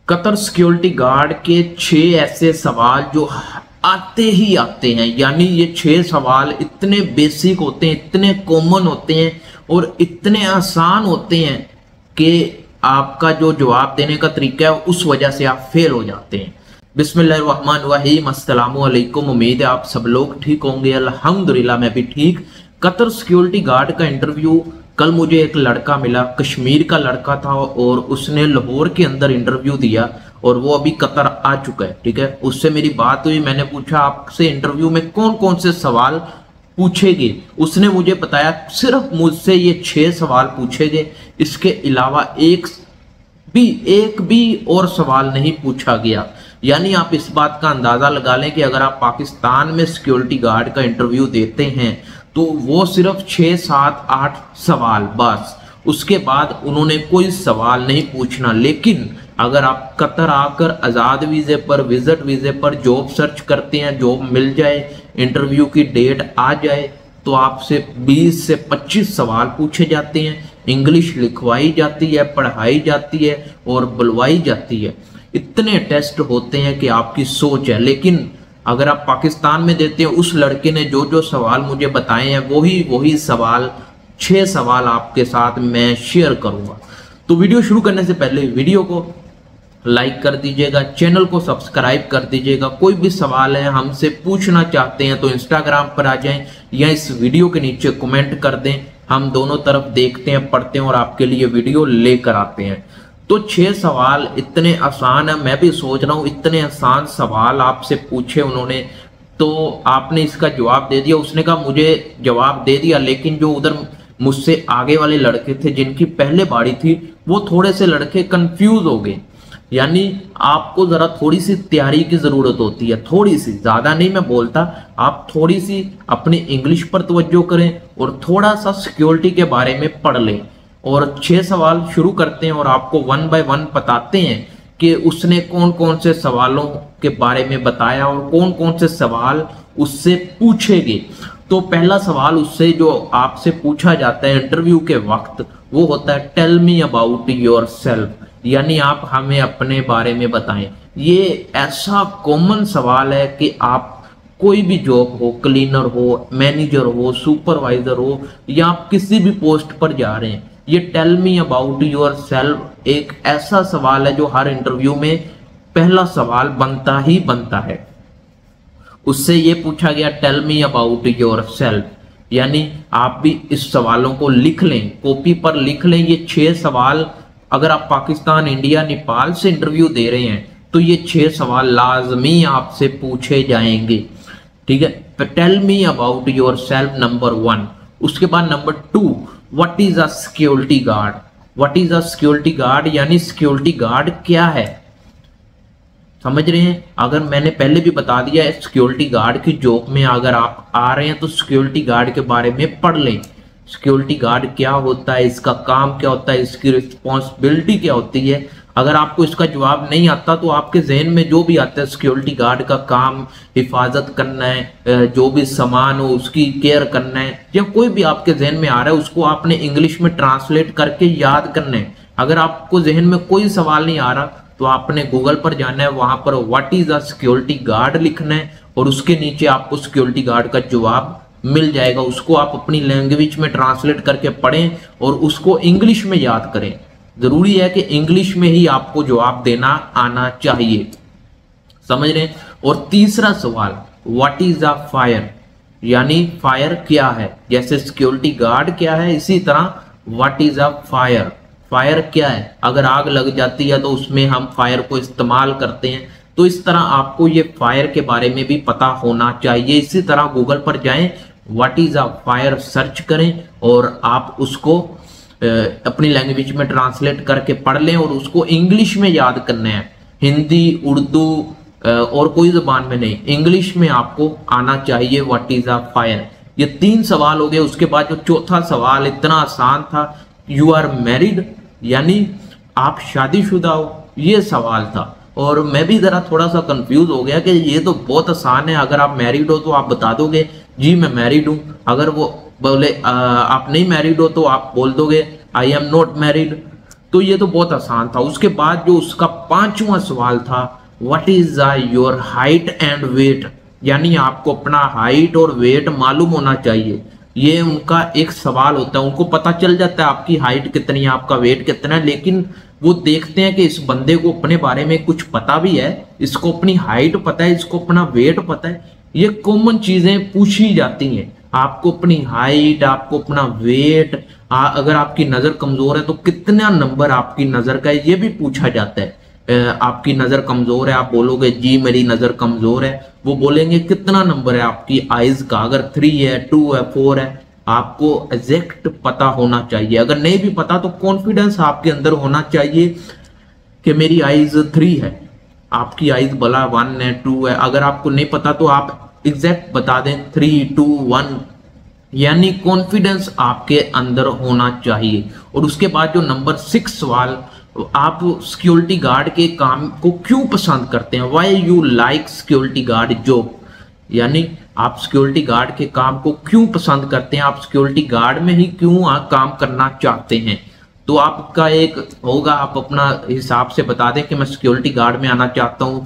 Qatar security guard के 6 ऐसे सवाल जो आते ही आते हैं, यानी ये 6 सवाल इतने बेसिक होते हैं, इतने कॉमन होते हैं और इतने आसान होते हैं कि आपका जो जवाब देने का तरीका है उस वजह से आप फेल हो जाते हैं। बिस्मिल्लाहिर्रहमानिर्रहीम, अस्सलामु अलैकुम। उम्मीद है आप सब लोग ठीक होंगे। अल्हम्दुलिल्लाह मैं भी ठीक। कतर सिक्योरिटी गार्ड का इंटरव्यू कल मुझे एक लड़का मिला, कश्मीर का लड़का था और उसने लाहौर के अंदर इंटरव्यू दिया और वो अभी कतर आ चुका है। ठीक है, उससे मेरी बात हुई, मैंने पूछा आपसे इंटरव्यू में कौन कौन से सवाल पूछेंगे। उसने मुझे बताया सिर्फ मुझसे ये 6 सवाल पूछेंगे, इसके अलावा एक भी और सवाल नहीं पूछा गया। यानी आप इस बात का अंदाजा लगा लें कि अगर आप पाकिस्तान में सिक्योरिटी गार्ड का इंटरव्यू देते हैं तो वो सिर्फ 6, 7, 8 सवाल बस, उसके बाद उन्होंने कोई सवाल नहीं पूछना। लेकिन अगर आप कतर आकर आज़ाद वीज़े पर, विजिट वीज़े पर जॉब सर्च करते हैं, जॉब मिल जाए, इंटरव्यू की डेट आ जाए तो आपसे 20 से 25 सवाल पूछे जाते हैं, इंग्लिश लिखवाई जाती है, पढ़ाई जाती है और बुलवाई जाती है। इतने टेस्ट होते हैं कि आपकी सोच है। लेकिन अगर आप पाकिस्तान में देते हैं, उस लड़के ने जो जो सवाल मुझे बताए हैं वही सवाल, 6 सवाल आपके साथ मैं शेयर करूंगा। तो वीडियो शुरू करने से पहले वीडियो को लाइक कर दीजिएगा, चैनल को सब्सक्राइब कर दीजिएगा। कोई भी सवाल है हमसे पूछना चाहते हैं तो इंस्टाग्राम पर आ जाएं या इस वीडियो के नीचे कमेंट कर दें। हम दोनों तरफ देखते हैं, पढ़ते हैं और आपके लिए वीडियो लेकर आते हैं। तो 6 सवाल इतने आसान है, मैं भी सोच रहा हूँ इतने आसान सवाल आपसे पूछे उन्होंने तो आपने इसका जवाब दे दिया। उसने कहा मुझे जवाब दे दिया, लेकिन जो उधर मुझसे आगे वाले लड़के थे जिनकी पहले बारी थी वो थोड़े से लड़के कंफ्यूज हो गए। यानी आपको जरा थोड़ी सी तैयारी की जरूरत होती है, थोड़ी सी, ज्यादा नहीं मैं बोलता, आप थोड़ी सी अपनी इंग्लिश पर तवज्जो करें और थोड़ा सा सिक्योरिटी के बारे में पढ़ लें। और 6 सवाल शुरू करते हैं और आपको 1 बाय 1 बताते हैं कि उसने कौन कौन से सवालों के बारे में बताया और कौन कौन से सवाल उससे पूछेंगे। तो पहला सवाल उससे जो आपसे पूछा जाता है इंटरव्यू के वक्त वो होता है टेल मी अबाउट योरसेल्फ, यानी आप हमें अपने बारे में बताएं। ये ऐसा कॉमन सवाल है कि आप कोई भी जॉब हो, क्लीनर हो, मैनेजर हो, सुपरवाइजर हो या आप किसी भी पोस्ट पर जा रहे हैं, ये टेल मी अबाउट योरसेल्फ एक ऐसा सवाल है जो हर इंटरव्यू में पहला सवाल बनता ही बनता है। उससे ये पूछा गया टेल मी अबाउट योरसेल्फ, यानी आप भी इस सवालों को लिख लें, कॉपी पर लिख लें। ये 6 सवाल अगर आप पाकिस्तान, इंडिया, नेपाल से इंटरव्यू दे रहे हैं तो ये 6 सवाल लाजमी आपसे पूछे जाएंगे। ठीक है, tell me about yourself number 1। उसके बाद number 2, what is a security guard. What is a security guard यानी सिक्योरिटी गार्ड क्या है, समझ रहे हैं। अगर मैंने पहले भी बता दिया है, सिक्योरिटी गार्ड की जॉब में अगर आप आ रहे हैं तो सिक्योरिटी गार्ड के बारे में पढ़ लें। सिक्योरिटी गार्ड क्या होता है, इसका काम क्या होता है, इसकी रिस्पॉन्सिबिलिटी क्या होती है। अगर आपको इसका जवाब नहीं आता तो आपके जहन में जो भी आता है सिक्योरिटी गार्ड का काम हिफाजत करना है, जो भी सामान हो उसकी केयर करना है, या कोई भी आपके जहन में आ रहा है उसको आपने इंग्लिश में ट्रांसलेट करके याद करना है। अगर आपको जहन में कोई सवाल नहीं आ रहा तो आपने गूगल पर जाना है, वहां पर what is a security guard लिखना है और उसके नीचे आपको सिक्योरिटी गार्ड का जवाब मिल जाएगा। उसको आप अपनी लैंग्वेज में ट्रांसलेट करके पढ़ें और उसको इंग्लिश में याद करें। जरूरी है कि इंग्लिश में ही आपको जवाब देना आना चाहिए, समझ रहे हैं। और तीसरा सवाल व्हाट इज अ फायर, यानी फायर क्या है। जैसे सिक्योरिटी गार्ड क्या है, इसी तरह what is a fire, fire क्या है। अगर आग लग जाती है तो उसमें हम फायर को इस्तेमाल करते हैं, तो इस तरह आपको ये फायर के बारे में भी पता होना चाहिए। इसी तरह गूगल पर जाएं, what is a fire search करें और आप उसको अपनी लैंग्वेज में ट्रांसलेट करके पढ़ लें और उसको इंग्लिश में याद करना है। हिंदी, उर्दू और कोई ज़बान में नहीं, इंग्लिश में आपको आना चाहिए व्हाट इज अ फायर। ये 3 सवाल हो गए। उसके बाद जो चौथा सवाल इतना आसान था, यू आर मैरिड, यानी आप शादीशुदा हो, ये सवाल था। और मैं भी जरा थोड़ा सा कंफ्यूज हो गया कि ये तो बहुत आसान है, अगर आप मैरिड हो तो आप बता दोगे जी मैं मैरिड हूँ। अगर वो बोले आप नहीं मैरिड हो तो आप बोल दोगे आई एम नॉट मैरिड। तो ये तो बहुत आसान था। उसके बाद जो उसका पांचवा सवाल था, what is your height and weight, यानी आपको अपना हाइट और वेट मालूम होना चाहिए। ये उनका एक सवाल होता है। उनको पता चल जाता है आपकी हाइट कितनी है, आपका वेट कितना है, लेकिन वो देखते हैं कि इस बंदे को अपने बारे में कुछ पता भी है, इसको अपनी हाइट पता है, इसको अपना वेट पता है। ये कॉमन चीजें पूछी जाती हैं। आपको अपनी हाइट, आपको अपना वेट, अगर आपकी नजर कमजोर है तो कितना नंबर आपकी नजर का है, ये भी पूछा जाता है। आपकी नजर कमजोर है, आप बोलोगे जी मेरी नजर कमजोर है, वो बोलेंगे कितना नंबर है आपकी आईज का, अगर 3 है, 2 है, 4 है। आपको एग्जैक्ट पता होना चाहिए। अगर नहीं भी पता तो कॉन्फिडेंस आपके अंदर होना चाहिए कि मेरी आईज 3 है, आपकी आईज भला 1 है, 2 है। अगर आपको नहीं पता तो आप एग्जैक्ट बता दें 3, 2, 1, यानी कॉन्फिडेंस आपके अंदर होना चाहिए। और उसके बाद जो नंबर 6 सवाल, आप सिक्योरिटी गार्ड के काम को क्यों पसंद करते हैं, why you like security guard job, यानी आप सिक्योरिटी गार्ड के काम को क्यों पसंद करते हैं, आप सिक्योरिटी गार्ड में ही क्यों काम करना चाहते हैं। तो आपका एक होगा, आप अपना हिसाब से बता दें कि मैं सिक्योरिटी गार्ड में आना चाहता हूँ,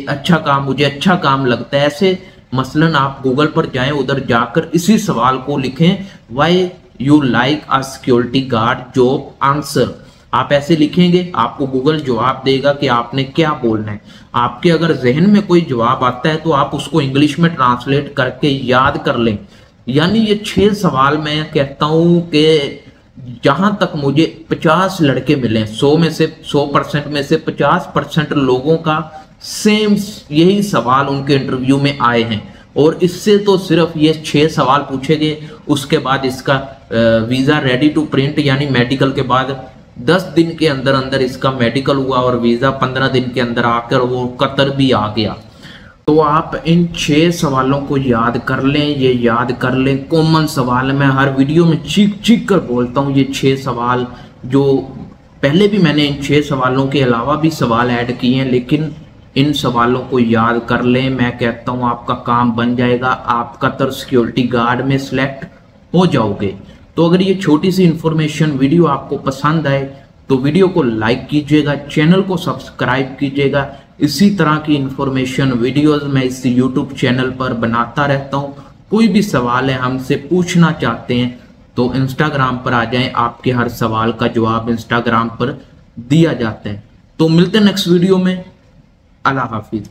अच्छा काम, मुझे अच्छा काम लगता है। ऐसे मसलन आप गूगल पर जाएं, उधर जाकर इसी सवाल को लिखें, why you like a security guard job answer. आप ऐसे लिखेंगे, आपको गूगल जवाब देगा कि आपने क्या बोलना है। आपके अगर जहन में कोई जवाब आता है तो आप उसको इंग्लिश में ट्रांसलेट करके याद कर लें। यानी ये 6 सवाल मैं कहता हूं कि जहां तक मुझे 50 लड़के मिले, 100 में से 100% में से 50% लोगों का सेम यही सवाल उनके इंटरव्यू में आए हैं। और इससे तो सिर्फ ये 6 सवाल पूछे गए। उसके बाद इसका वीजा रेडी टू प्रिंट, यानी मेडिकल के बाद 10 दिन के अंदर अंदर इसका मेडिकल हुआ और वीजा 15 दिन के अंदर आकर वो कतर भी आ गया। तो आप इन 6 सवालों को याद कर लें, ये याद कर लें, कॉमन सवाल। मैं हर वीडियो में चीख चीख कर बोलता हूँ ये 6 सवाल, जो पहले भी मैंने इन 6 सवालों के अलावा भी सवाल ऐड किए हैं, लेकिन इन सवालों को याद कर लें। मैं कहता हूँ आपका काम बन जाएगा, आप कतर सिक्योरिटी गार्ड में सिलेक्ट हो जाओगे। तो अगर ये छोटी सी इंफॉर्मेशन वीडियो आपको पसंद आए तो वीडियो को लाइक कीजिएगा, चैनल को सब्सक्राइब कीजिएगा। इसी तरह की इंफॉर्मेशन वीडियोस मैं इस यूट्यूब चैनल पर बनाता रहता हूँ। कोई भी सवाल है हमसे पूछना चाहते हैं तो इंस्टाग्राम पर आ जाएं, आपके हर सवाल का जवाब इंस्टाग्राम पर दिया जाता है। तो मिलते हैं नेक्स्ट वीडियो में। अल्लाह हाफिज।